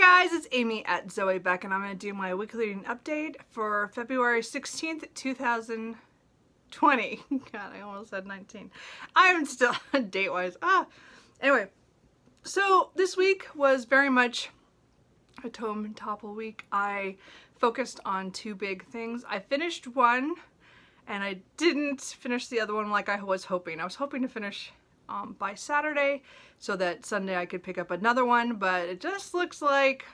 guys, it's Amy at Zoe Beck, and I'm going to do my weekly reading update for February 16th, 2020. God, I almost said 19. I'm still date-wise. Anyway, so this week was very much a Tome and Topple week. I focused on two big things. I finished one, and I didn't finish the other one like I was hoping. I was hoping to finish by Saturday so that Sunday I could pick up another one, but it just looks like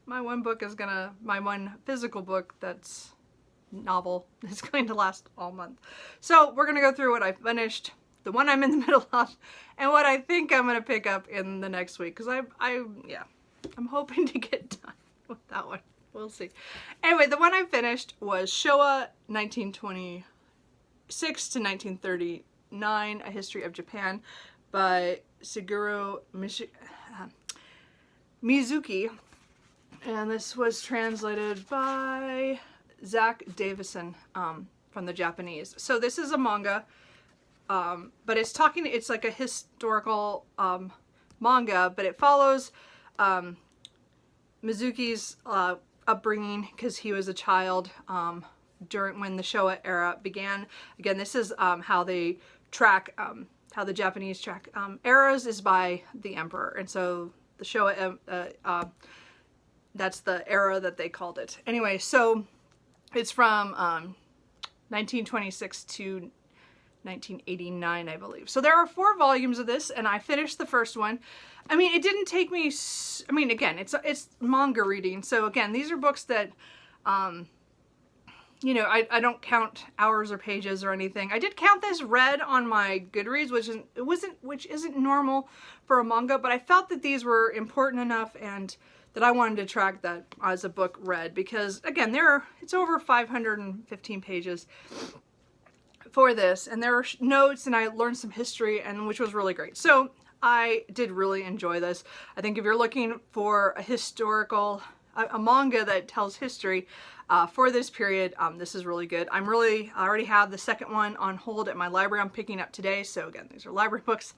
my one physical book that's novel is going to last all month. So we're gonna go through what I finished, the one I'm in the middle of, and what I think I'm gonna pick up in the next week, because I'm hoping to get done with that one. We'll see. Anyway, the one I finished was Shoah 1926 to 1939, A History of Japan by Shigeru Mizuki, and this was translated by Zach Davison from the Japanese. So this is a manga, but it's like a historical manga, but it follows Mizuki's upbringing, because he was a child during when the Shoah era began. Again, this is how they track, how the Japanese track eras is by the emperor, and so the Shoah, that's the era that they called it. Anyway, so it's from 1926 to 1989, I believe. So there are 4 volumes of this, and I finished the first one. I mean, it didn't take me, again, it's manga reading. So again, these are books that, you know, I don't count hours or pages or anything. I did count this read on my Goodreads, which isn't normal for a manga, but I felt that these were important enough and that I wanted to track that as a book read, because again, it's over 515 pages for this, and there are notes, and I learned some history, and which was really great. So I did really enjoy this. I think if you're looking for a manga that tells history for this period, this is really good. I already have the second one on hold at my library. I'm picking up today. So again, these are library books.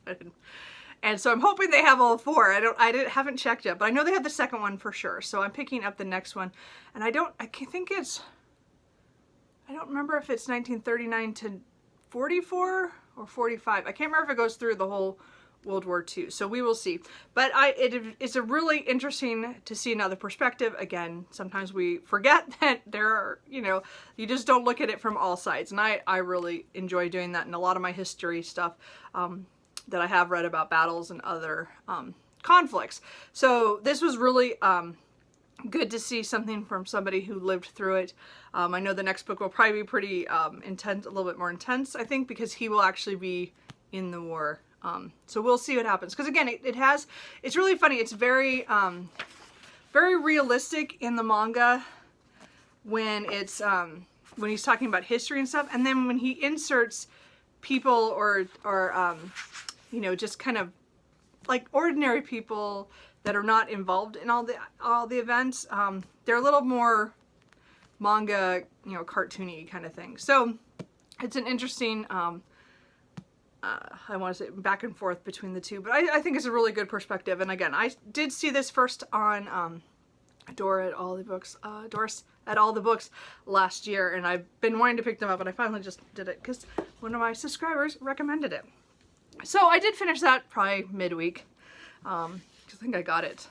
And so I'm hoping they have all 4. haven't checked yet, but I know they have the second one for sure. So I'm picking up the next one. And I don't remember if it's 1939 to 44 or 45. I can't remember if it goes through the whole World War II, so we will see. But it's a really interesting to see another perspective. Again, sometimes we forget that there are, you just don't look at it from all sides, and I really enjoy doing that in a lot of my history stuff that I have read about battles and other conflicts. So this was really good to see something from somebody who lived through it. I know the next book will probably be pretty intense, a little bit more intense, I think, because he will actually be in the war. So we'll see what happens. Because again, it's really funny. It's very, very realistic in the manga when when he's talking about history and stuff. And then when he inserts people or just kind of like ordinary people that are not involved in all the events, they're a little more manga, cartoony kind of thing. So it's an interesting, I want to say back and forth between the two, but I think it's a really good perspective. And again, I did see this first on Doris All D Books, Doris at All the Books last year, and I've been wanting to pick them up, and I finally just did it because one of my subscribers recommended it. So I did finish that probably midweek. I think I got it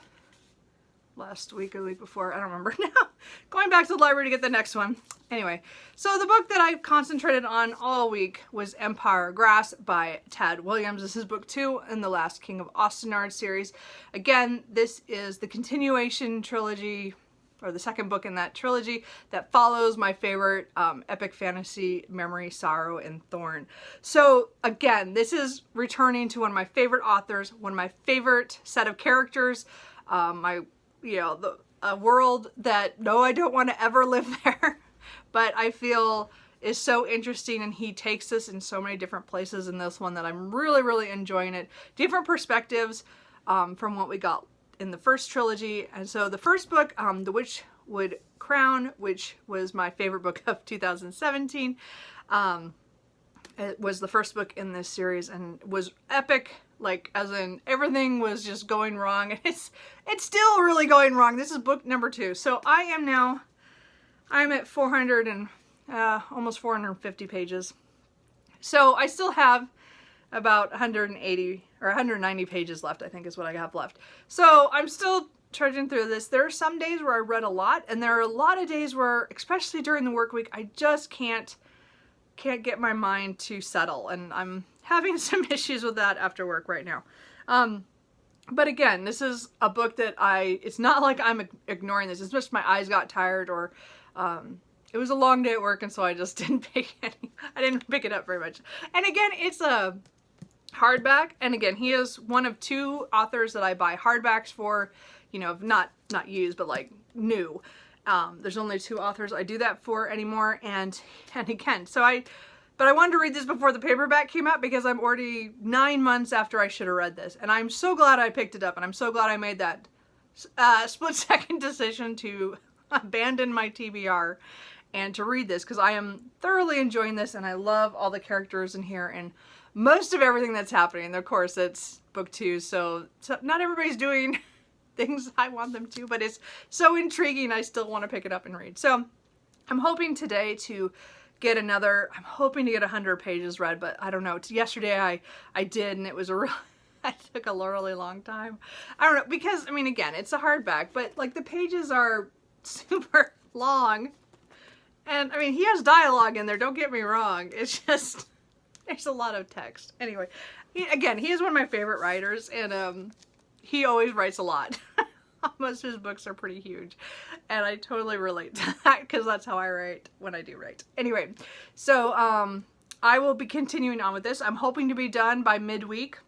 last week or the week before. I don't remember now. Going back to the library to get the next one. Anyway, so the book that I concentrated on all week was Empire Grass by Tad Williams. This is book 2 in the Last King of Austenard series. Again, this is the continuation trilogy, or the second book in that trilogy, that follows my favorite epic fantasy, Memory, Sorrow, and Thorn. So again, this is returning to one of my favorite authors, one of my favorite set of characters, a world that, no, I don't want to ever live there, but I feel is so interesting, and he takes us in so many different places in this one that I'm really, really enjoying it. Different perspectives from what we got in the first trilogy. And so the first book, The Witchwood Crown, which was my favorite book of 2017, it was the first book in this series and was epic Like, as in, everything was just going wrong, and it's still really going wrong. This is book number 2. So I'm at 400 and almost 450 pages. So I still have about 180 or 190 pages left, I think is what I have left. So I'm still trudging through this. There are some days where I read a lot, and there are a lot of days where, especially during the work week, I just can't get my mind to settle, and I'm having some issues with that after work right now. But again, this is a book that it's not like I'm ignoring this. It's just my eyes got tired, or it was a long day at work, and so I just didn't pick it up very much. And again, it's a hardback, and again, he is one of 2 authors that I buy hardbacks for, you know, not used, but like new. There's only 2 authors I do that for anymore, and again, but I wanted to read this before the paperback came out, because I'm already 9 months after I should have read this, and I'm so glad I picked it up, and I'm so glad I made that split-second decision to abandon my TBR and to read this, because I am thoroughly enjoying this, and I love all the characters in here and most of everything that's happening. And of course, it's book 2, so not everybody's doing things I want them to, but it's so intriguing, I still want to pick it up and read. So I'm hoping today to get I'm hoping to get 100 pages read, but I don't know. Yesterday I did, and it was it took a really long time. I don't know, because, I mean, again, it's a hardback, but like the pages are super long. And I mean, he has dialogue in there, don't get me wrong. It's just, there's a lot of text. Anyway, he is one of my favorite writers, and he always writes a lot. Most of his books are pretty huge, and I totally relate to that, because that's how I write when I do write. Anyway, so I will be continuing on with this. I'm hoping to be done by midweek.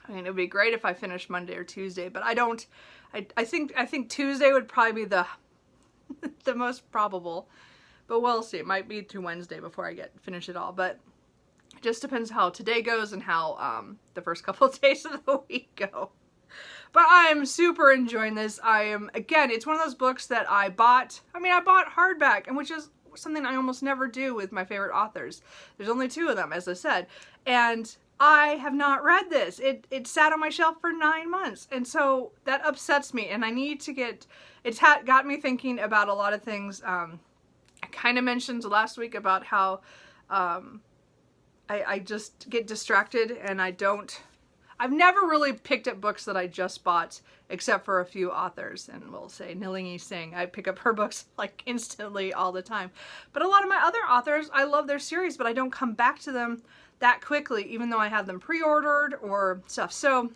I mean, it would be great if I finished Monday or Tuesday, but I think Tuesday would probably be the most probable, but we'll see. It might be through Wednesday before I finish it all, but it just depends how today goes and how the first couple of days of the week go. But I am super enjoying this. Again, it's one of those books that I bought hardback, and which is something I almost never do with my favorite authors. There's only 2 of them, as I said, and I have not read this. It sat on my shelf for 9 months, and so that upsets me, and I need to got me thinking about a lot of things. I kind of mentioned last week about how I just get distracted, and I've never really picked up books that I just bought, except for a few authors, and we'll say Nilingi Singh. I pick up her books like instantly all the time. But a lot of my other authors, I love their series, but I don't come back to them that quickly, even though I have them pre-ordered or stuff. So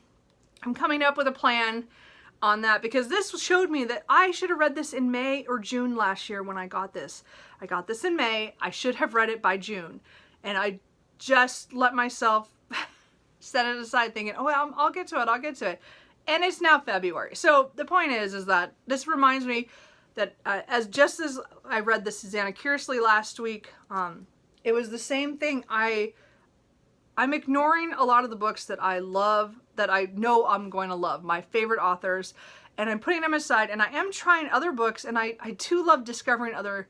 I'm coming up with a plan on that, because this showed me that I should have read this in May or June last year when I got this. I got this in May. I should have read it by June, and I just let myself set it aside thinking, oh, well, I'll get to it. And it's now February. So the point is that this reminds me that as I read the Susanna Kearsley last week, it was the same thing. I'm ignoring a lot of the books that I love, that I know I'm going to love, my favorite authors, and I'm putting them aside, and I am trying other books, and I too love discovering other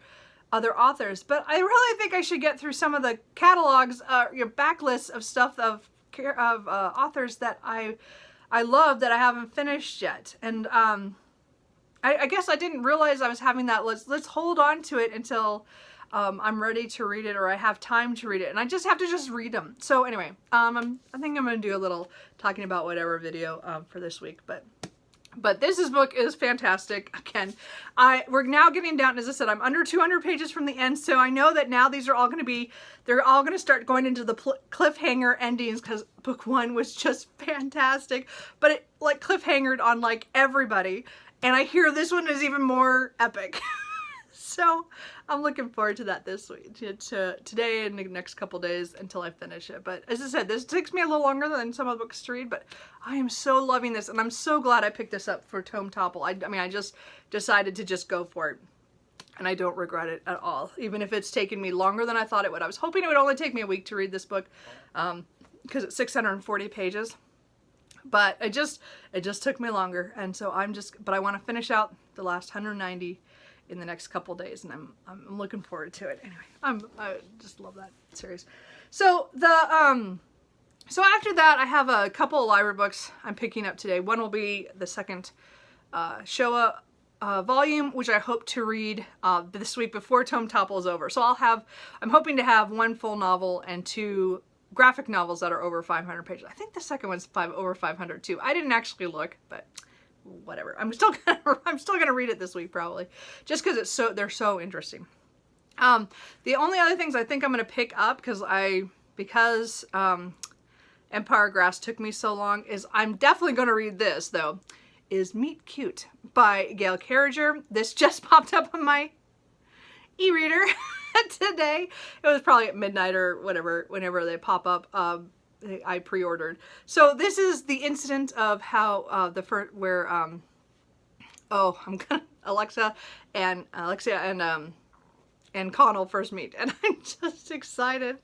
authors, but I really think I should get through some of the catalogs, backlists of stuff of authors that I love that I haven't finished yet. And I guess I didn't realize I was having that. Let's hold on to it until I'm ready to read it, or I have time to read it, and I just have to read them. So anyway, I think I'm going to do a little talking about whatever video for this week, but this book is fantastic. Again, we're now getting down, as I said, I'm under 200 pages from the end, so I know that now these are all going to they're all going to start going into the cliffhanger endings, because book 1 was just fantastic, but it like cliffhangered on like everybody, and I hear this one is even more epic. So I'm looking forward to that this week, today and the next couple days until I finish it. But as I said, this takes me a little longer than some of the books to read, but I am so loving this, and I'm so glad I picked this up for Tome Topple. I mean, I just decided to just go for it, and I don't regret it at all, even if it's taken me longer than I thought it would. I was hoping it would only take me a week to read this book, because it's 640 pages, but it just took me longer, and so but I want to finish out the last 190 in the next couple days, and I'm looking forward to it. Anyway, I just love that series. So the So after that, I have a couple of library books I'm picking up today. One will be the second Shoah volume, which I hope to read this week before Tome Topple is over. So I'm hoping to have one full novel and 2 graphic novels that are over 500 pages. I think the second one's over 500 too. I didn't actually look, but whatever. I'm still gonna read it this week probably, just because they're so interesting. The only other things I think I'm gonna pick up because Empire Grass took me so long is I'm definitely gonna read this though. Is Meet Cute by Gail Carriger. This just popped up on my e-reader today. It was probably at midnight or whatever, whenever they pop up. I pre-ordered. So this is the incident of how Alexia and Connell first meet, and I'm just excited.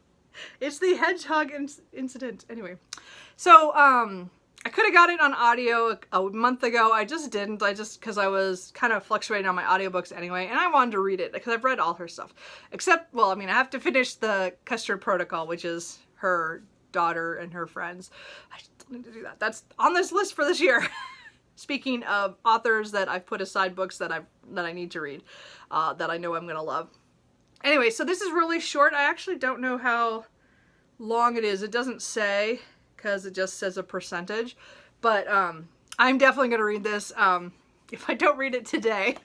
It's the hedgehog incident. Anyway, so I could have got it on audio a month ago. I just didn't. Because I was kind of fluctuating on my audiobooks anyway, and I wanted to read it because I've read all her stuff. Except, well, I mean, I have to finish the Custard Protocol, which is her daughter and her friends. I still need to do that. That's on this list for this year. Speaking of authors that I've put aside books that I need to read, that I know I'm gonna love. Anyway, so this is really short. I actually don't know how long it is. It doesn't say, because it just says a percentage, but I'm definitely going to read this. If I don't read it today,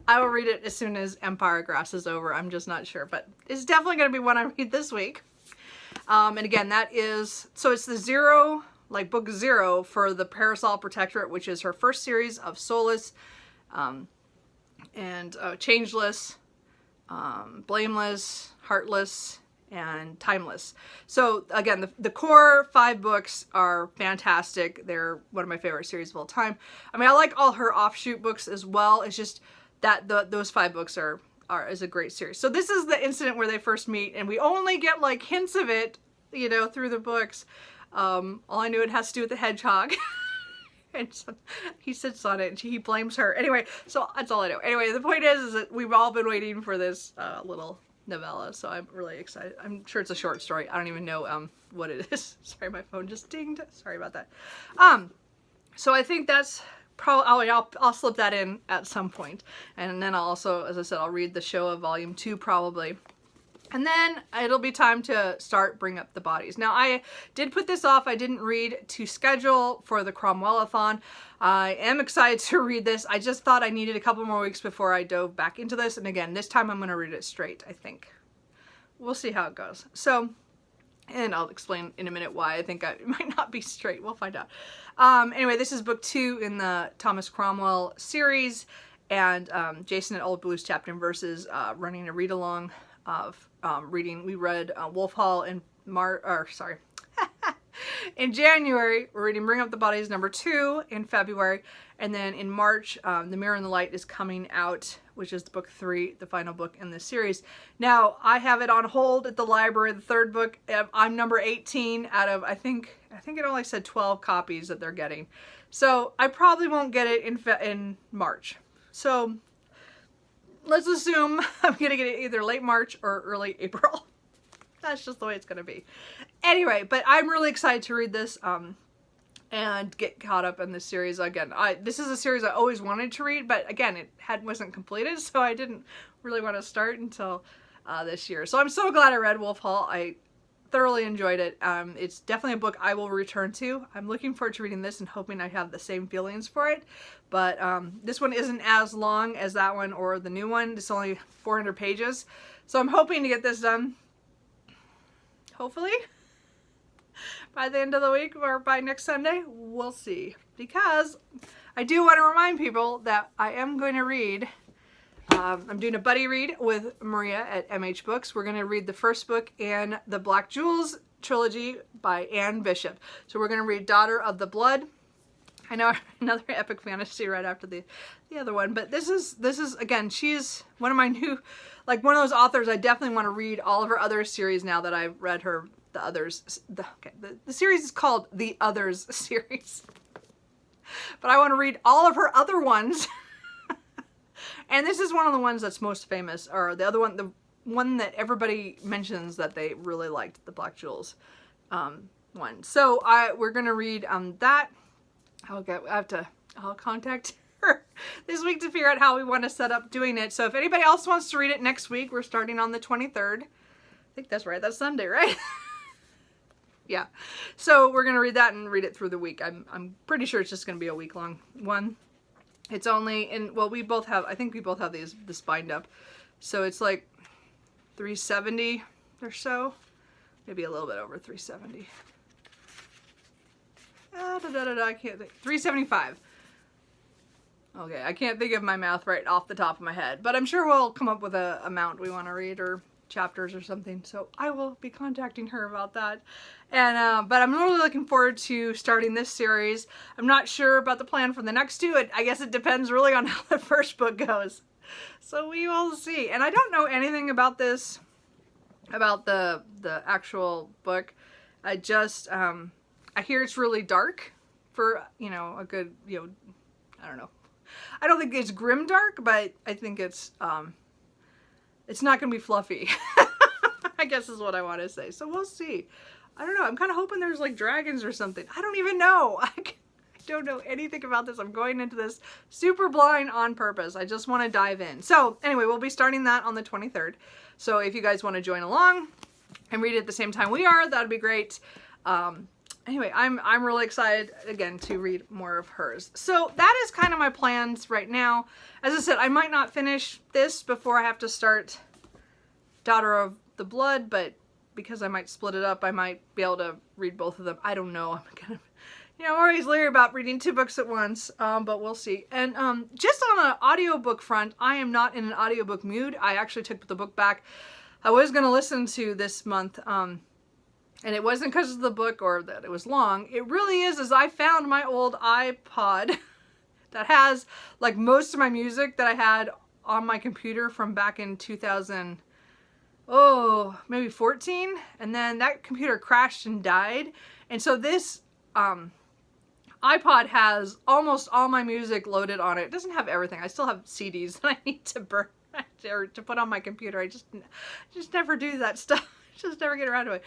I will read it as soon as Empire Grass is over. I'm just not sure, but it's definitely going to be one I read this week. And again, so it's the 0, like book 0 for the Parasol Protectorate, which is her first series of Soulless, and Changeless, Blameless, Heartless, and Timeless. So again, the core 5 books are fantastic. They're one of my favorite series of all time. I mean, I like all her offshoot books as well. It's just that those 5 books is a great series. So this is the incident where they first meet, and we only get like hints of it, you know, through the books. All I knew it has to do with the hedgehog. And so he sits on it and he blames her. Anyway, so that's all I know. Anyway, the point is that we've all been waiting for this little novella, so I'm really excited. I'm sure it's a short story. I don't even know what it is. Sorry, my phone just dinged. Sorry about that. So I think that's probably, I'll slip that in at some point. And then I'll also, as I said, I'll read the Shoah Volume 2 probably. And then it'll be time to start Bring Up the Bodies. Now, I did put this off. I didn't read to schedule for the Cromwell-a-thon. I am excited to read this. I just thought I needed a couple more weeks before I dove back into this. And again, this time I'm going to read it straight, I think. We'll see how it goes. So, and I'll explain in a minute why I think it might not be straight. We'll find out. Anyway, this is book 2 in the Thomas Cromwell series. And Jason at Old Blues Chapter and Verses running a read-along of reading. We read Wolf Hall in in January. We're reading Bring Up the Bodies number 2 in February, and then in March, The Mirror and the Light is coming out, which is book 3, the final book in this series. Now, I have it on hold at the library, the 3rd book. I'm number 18 out of, I think it only said 12 copies that they're getting. So I probably won't get it in March. So let's assume I'm going to get it either late March or early April. That's just the way it's going to be. Anyway, but I'm really excited to read this and get caught up in this series again. This is a series I always wanted to read, but again, it wasn't completed, so I didn't really want to start until this year. So I'm so glad I read Wolf Hall. I thoroughly enjoyed it. It's definitely a book I will return to. I'm looking forward to reading this and hoping I have the same feelings for it. But this one isn't as long as that one or the new one. It's only 400 pages. So I'm hoping to get this done, hopefully, by the end of the week or by next Sunday. We'll see. Because I do want to remind people that I am going to read, I'm doing a buddy read with Maria at MH Books. We're going to read the first book in the Black Jewels trilogy by Anne Bishop. So we're going to read Daughter of the Blood. I know, another epic fantasy right after the other one, but this is again, she's one of my new, like one of those authors I definitely want to read all of her other series now that I've read her, the others. The series is called The Others series, but I want to read all of her other ones. And this is one of the ones that's most famous, or the other one, the one that everybody mentions that they really liked, the Black Jewels. one. So we're gonna read that. I'll contact her this week to figure out how we want to set up doing it. So if anybody else wants to read it next week, we're starting on the 23rd. I think that's right. That's Sunday, right? Yeah. So we're gonna read that and read it through the week. I'm pretty sure it's just gonna be a week-long one. It's only well, I think we both have this bind up. So it's like 370 or so. Maybe a little bit over 370. I can't think. 375. Okay, I can't think of my math right off the top of my head, but I'm sure we'll come up with a amount we want to read or chapters or something. So I will be contacting her about that. And but I'm really looking forward to starting this series. I'm not sure about the plan for the next two. I guess it depends really on how the first book goes. So we will see. And I don't know anything about this, about the actual book. I just I hear it's really dark for, you know, a good, you know, I don't know. I don't think it's grim dark, but I think it's not going to be fluffy. I guess is what I want to say. So we'll see. I don't know. I'm kind of hoping there's like dragons or something. I don't even know. I don't know anything about this. I'm going into this super blind on purpose. I just want to dive in. So anyway, we'll be starting that on the 23rd. So if you guys want to join along and read it at the same time we are, that'd be great. Anyway, I'm really excited, again, to read more of hers. So that is kind of my plans right now. As I said, I might not finish this before I have to start Daughter of the Blood, but because I might split it up, I might be able to read both of them. I don't know. I'm kind of, you know, I'm always leery about reading 2 books at once, but we'll see. And just on an audiobook front, I am not in an audiobook mood. I actually took the book back. I was going to listen to this month, and it wasn't because of the book or that it was long. It really is I found my old iPod that has like most of my music that I had on my computer from back in 2000, maybe 14. And then that computer crashed and died. And so this iPod has almost all my music loaded on it. It doesn't have everything. I still have CDs that I need to burn or to put on my computer. I just never do that stuff. Just never get around to it.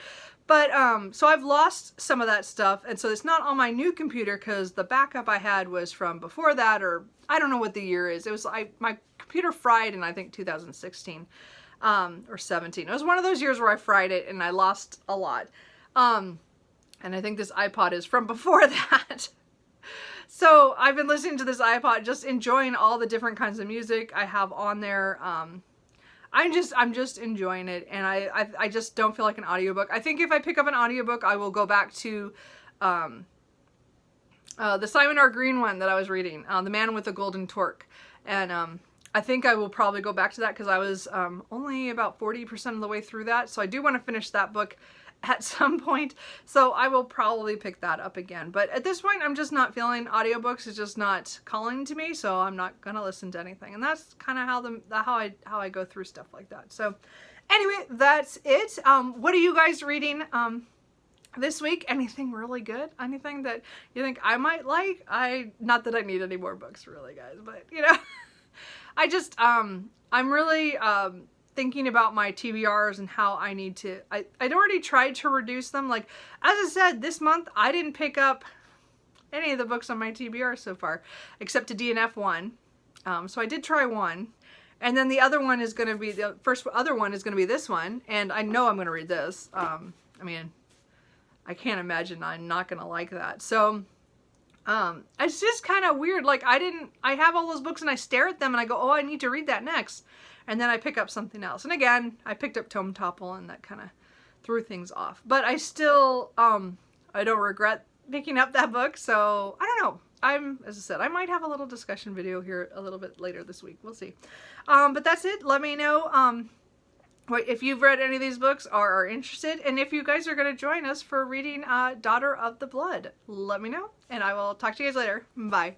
But so I've lost some of that stuff, and so it's not on my new computer because the backup I had was from before that, or I don't know what the year is. It was my computer fried in I think 2016 or 17. It was one of those years where I fried it and I lost a lot. And I think this iPod is from before that. So I've been listening to this iPod, just enjoying all the different kinds of music I have on there. I'm just enjoying it, and I just don't feel like an audiobook. I think if I pick up an audiobook, I will go back to the Simon R. Green one that I was reading, The Man with the Golden Torque. And I think I will probably go back to that because I was only about 40% of the way through that. So I do want to finish that book at some point. So I will probably pick that up again. But at this point, I'm just not feeling audiobooks. It's just not calling to me. So I'm not going to listen to anything. And that's kind of how I go through stuff like that. So anyway, that's it. What are you guys reading this week? Anything really good? Anything that you think I might like? Not that I need any more books really, guys, but you know, I just, I'm really, thinking about my TBRs and how I need to, I'd already tried to reduce them. Like, as I said, this month, I didn't pick up any of the books on my TBR so far, except a DNF one. So I did try one. And then the other one is going to be, the other one is going to be this one. And I know I'm going to read this. I mean, I can't imagine I'm not going to like that. So, it's just kind of weird. Like, I have all those books and I stare at them and I go, oh, I need to read that next. And then I pick up something else. And again, I picked up Tome, Topple, and that kind of threw things off. But I still, I don't regret picking up that book. So, I don't know. As I said, I might have a little discussion video here a little bit later this week. We'll see. But that's it. Let me know if you've read any of these books or are interested. And if you guys are going to join us for reading Daughter of the Blood. Let me know. And I will talk to you guys later. Bye.